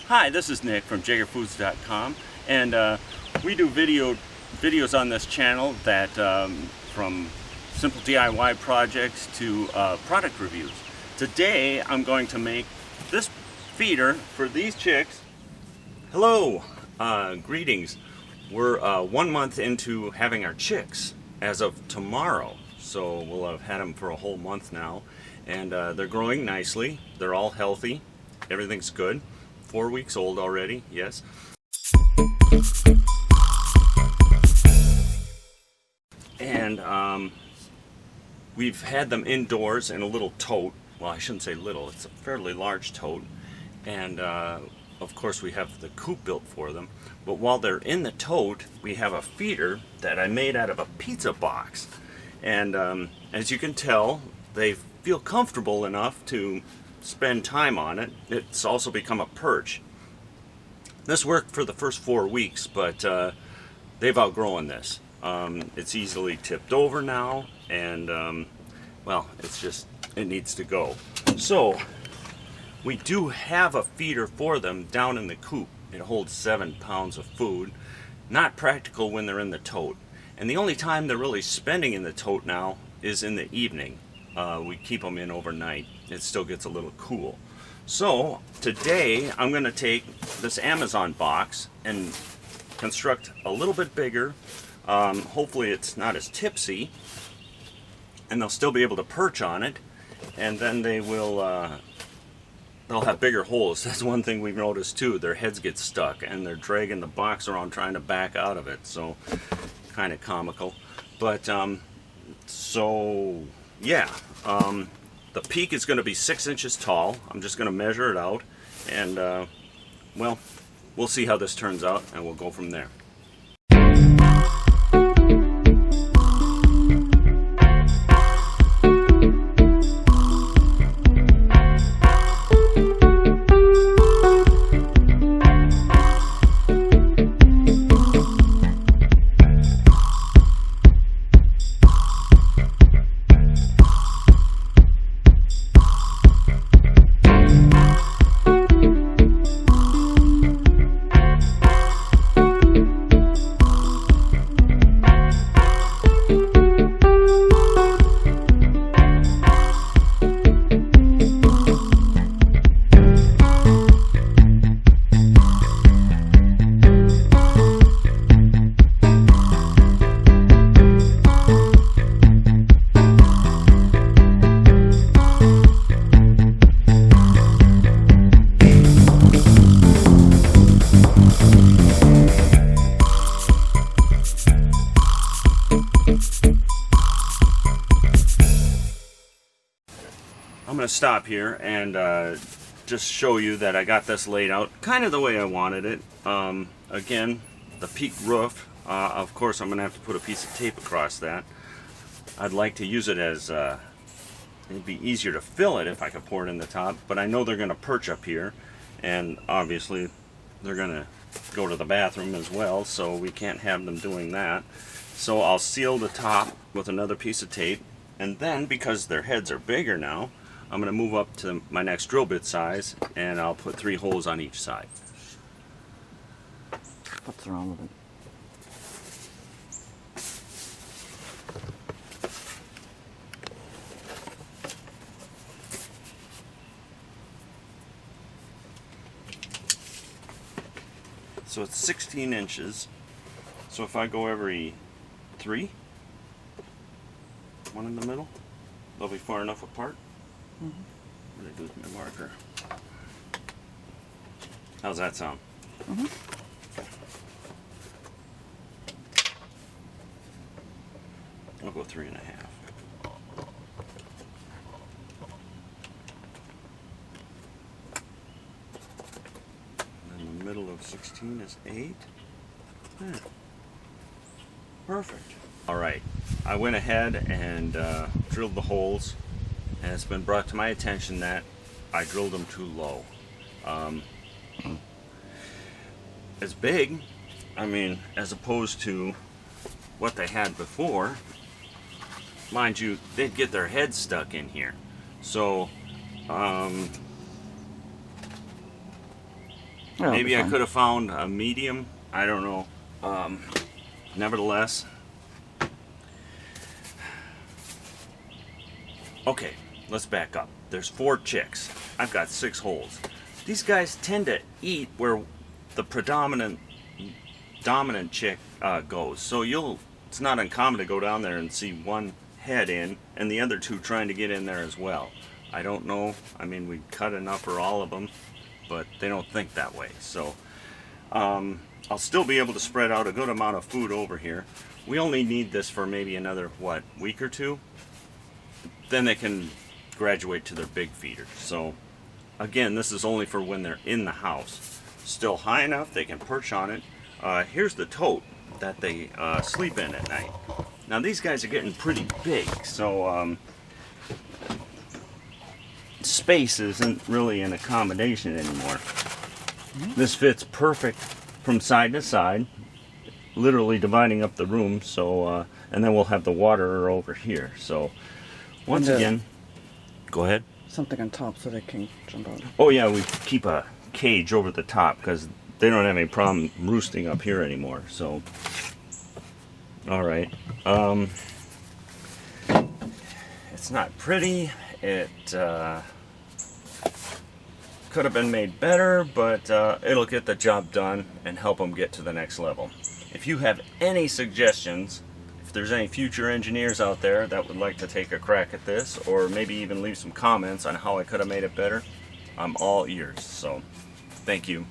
Hi, this is Nick from JaggerFoods.com, and we do videos on this channel that from simple DIY projects to product reviews. Today I'm going to make this feeder for these chicks. Hello, greetings. We're 1 month into having our chicks as of tomorrow, so we'll have had them for a whole month now, and they're growing nicely. They're all healthy. Everything's good. 4 weeks old already, yes. And we've had them indoors in a little tote. Well, I shouldn't say little, it's a fairly large tote. And of course we have the coop built for them. But while they're in the tote, we have a feeder that I made out of a pizza box. And as you can tell, they feel comfortable enough to spend time on it. It's also become a perch. This worked for the first 4 weeks, but they've outgrown this. It's easily tipped over now, and well, it needs to go. So we do have a feeder for them down in the coop. It holds 7 pounds of food. Not practical when they're in the tote. And the only time they're really spending in the tote now is in the evening. We keep them in overnight. It still gets a little cool. So today I'm going to take this Amazon box and construct a little bit bigger. Hopefully it's not as tipsy, and they'll still be able to perch on it. And then they'll have bigger holes. That's one thing we've noticed too. Their heads get stuck and they're dragging the box around trying to back out of it. So kind of comical. But so yeah. The peak is going to be 6 inches tall. I'm just going to measure it out, and well, we'll see how this turns out, and we'll go from there. I'm going to stop here and just show you that I got this laid out kind of the way I wanted it. Again, the peak roof, of course I'm going to have to put a piece of tape across that. I'd like to use it as, it'd be easier to fill it if I could pour it in the top, but I know they're going to perch up here, and obviously they're going to go to the bathroom as well, so we can't have them doing that. So I'll seal the top with another piece of tape, and then because their heads are bigger now, I'm going to move up to my next drill bit size, and I'll put 3 holes on each side. What's wrong with it? So it's 16 inches. So if I go every 3, one in the middle, they'll be far enough apart. Mm-hmm. What do I do with my marker? How's that sound? Mm-hmm. I'll go 3.5. And the middle of 16 is 8. Yeah. Perfect. All right, I went ahead and drilled the holes, and it's been brought to my attention that I drilled them too low. It's big, I mean, as opposed to what they had before. Mind you, they'd get their heads stuck in here. That'll be Maybe I fine. could have found a medium. I don't know. Nevertheless. Okay, let's back up. There's 4 chicks. I've got 6 holes. These guys tend to eat where the dominant chick goes. So it's not uncommon to go down there and see one head in and the other 2 trying to get in there as well. I don't know. I mean, we cut enough for all of them, but they don't think that way. So I'll still be able to spread out a good amount of food over here. We only need this for maybe another, week or 2? Then they can graduate to their big feeders. So again, this is only for when they're in the house. Still high enough they can perch on it. Here's the tote that they sleep in at night. Now these guys are getting pretty big, so space isn't really an accommodation anymore. This fits perfect from side to side, literally dividing up the room. So and then we'll have the water over here. So once again, go ahead. Something on top so they can jump out. Oh yeah, we keep a cage over the top because they don't have any problem roosting up here anymore. So, all right. It's not pretty. It could have been made better, but it'll get the job done and help them get to the next level. If you have any suggestions, if there's any future engineers out there that would like to take a crack at this, or maybe even leave some comments on how I could have made it better, I'm all ears. So, thank you.